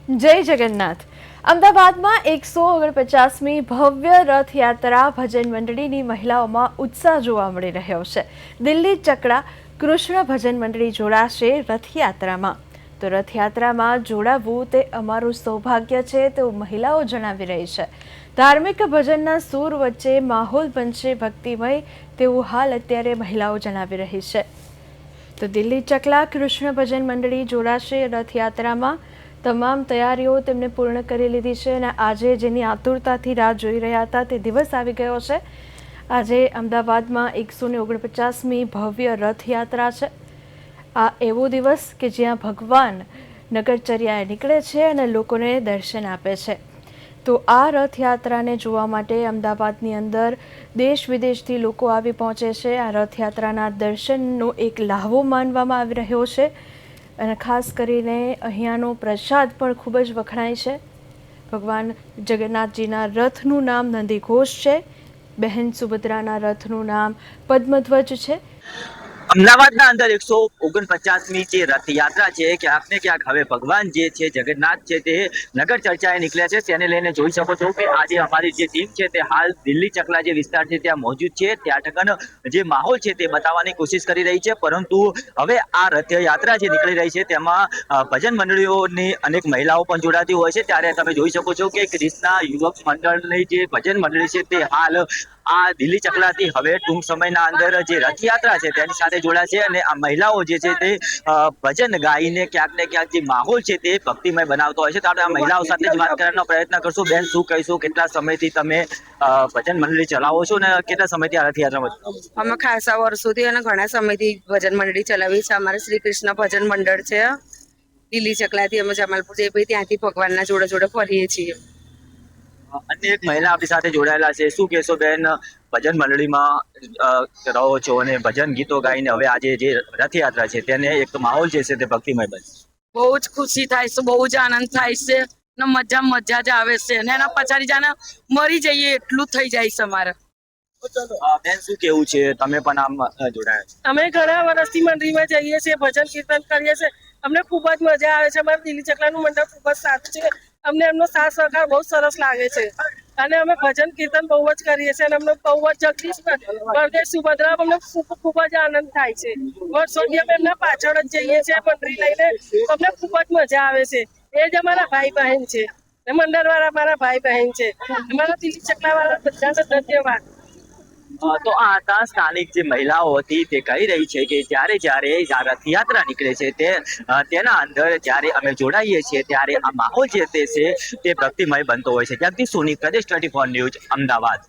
જય જગન્નાથ। અમદાવાદમાં 149મી ભવ્ય રથયાત્રા ભજન મંડળીની મહિલાઓમાં ઉત્સાહ જોવા મળી રહ્યો છે। દિલ્હી ચકડા કૃષ્ણ ભજન મંડળી જોડાશે રથયાત્રામાં। તો રથયાત્રામાં જોડાવું તે અમારું સૌભાગ્ય છે તેવું મહિલાઓ જણાવી રહી છે। ધાર્મિક ભજનના સૂર વચ્ચે માહોલ બનશે ભક્તિમય તેવું હાલ અત્યારે મહિલાઓ જણાવી રહી છે। તો દિલ્હી ચકલા કૃષ્ણ ભજન મંડળી જોડાશે રથયાત્રામાં। તમામ તૈયારીઓ તેમણે પૂર્ણ કરી લીધી છે અને આજે જેની આતુરતાથી રાહ જોઈ રહ્યા હતા તે દિવસ આવી ગયો છે। આજે અમદાવાદમાં 149મી ભવ્ય રથયાત્રા છે। આ એવો દિવસ કે જ્યાં ભગવાન નગરચર્યાએ નીકળે છે અને લોકોને દર્શન આપે છે। તો આ રથયાત્રાને જોવા માટે અમદાવાદની અંદર દેશ વિદેશથી લોકો આવી પહોંચે છે। આ રથયાત્રાના દર્શનનો એક લહાવો માનવામાં આવી રહ્યો છે અને ખાસ કરીને અહીંયાનો પ્રસાદ પણ ખૂબ જ વખણાય છે। ભગવાન જગન્નાથજીના રથનું નામ નંદીઘોષ છે। બહેન સુભદ્રાના રથનું નામ પદ્મધ્વજ છે। અમદાવાદના અંદર 149મી જે રથયાત્રા છે ક્યાંક ને ક્યાંક હવે ભગવાન જે છે જગન્નાથ છે તે નગર ચર્ચાએ નીકળ્યા છે। તેને લઈને જોઈ શકો છો કે આજે અમારી જે ટીમ છે તે હાલ દિલ્હી ચકલા જે વિસ્તાર છે ત્યાં મોજૂદ છે। ત્યાં ઠગન જે માહોલ છે તે બતાવવાની કોશિશ કરી રહી છે, પરંતુ હવે આ રથયાત્રા જે નીકળી રહી છે તેમાં ભજન મંડળીઓની અનેક મહિલાઓ પણ જોડાતી હોય છે। ત્યારે તમે જોઈ શકો છો કે ક્રિષ્ના યુવક મંડળની જે ભજન મંડળી છે તે હાલ આ દિલ્હી ચકલાથી હવે ટૂંક સમયના અંદર જે રથયાત્રા છે તેની સાથે જોડાશે અને આ મહિલાઓ જે છે તે ભજન ગાઈને ક્યાંક ને ક્યાંક જે માહોલ છે તે ભક્તિમય બનાવતો હોય છે। તો આપણે આ મહિલાઓ સાથે જ વાત કરવાનો પ્રયત્ન કરશું। બેન, શું કહીશું, કેટલા સમયથી તમે ભજન મંડળી ચલાવો છો અને કેટલા સમયથી આ રથયાત્રામાં? અમે ખાસા વર્ષોથી અને ઘણા સમયથી ભજન મંડળી ચલાવી છે। અમારે શ્રી કૃષ્ણ ભજન મંડળ છે દિલ્હી ચકલાથી। અમે જમાલપુર જઈએ પછી ત્યાંથી ભગવાનના જોડે જોડે ફરીએ છીએ। અન્ય એક મહિલા આપણી સાથે જોડાયેલા છે, શું કહેશો બેન? ભજન મંડળીમાં રહો છો અને ભજન ગીતો ગાઈને હવે આજે જે રથયાત્રા છે તેને એક માહોલ જે છે તે ભક્તિમય બનશે। બહુ જ ખુશી થાય છે, બહુ જ આનંદ થાય છે ને મજા જ આવે છે અને એના પછાડી જાણે મરી જઈએ એટલું થઈ જાય છે અમારે। બેન, શું કેવું છે? તમે પણ આમ જોડાયા છો? અમે ઘણા વર્ષથી મંડળીમાં જઈએ છીએ, ભજન કીર્તન કરીએ છીએ। અમને ખૂબ જ મજા આવે છે। અમારું દિલ્હી ચકલાનું મંડળ ખૂબ જ સારું છે। અમને એમનો સાથ સહકાર બહુ સરસ લાગે છે અને અમે ભજન કીર્તન બહુ જ કરીએ છીએ અને અમને બહુ જ જગદીશ બળદેવ સુભદ્રા અમને ખૂબ જ આનંદ થાય છે। વર્ષોથી અમે એમના પાછળ જ જઈએ છીએ મંડળી લઈને। અમને ખૂબ જ મજા આવે છે। એ જ અમારા ભાઈ બહેન છે, મંડળ વાળા અમારા ભાઈ બહેન છે। અમારા દિલ્હી ચકલા વાળા બધાને ધન્યવાદ। તો આ હતા સ્થાનિક જે મહિલાઓ હતી તે કહી રહી છે કે જ્યારે જ્યારે આ રથયાત્રા નીકળે છે તેના અંદર જ્યારે અમે જોડાઈએ છીએ ત્યારે આ માહોલ જે તે છે તે ભક્તિમય બનતો હોય છે। જગદીશ સોની, પ્રદેશ 24 ન્યૂઝ, અમદાવાદ।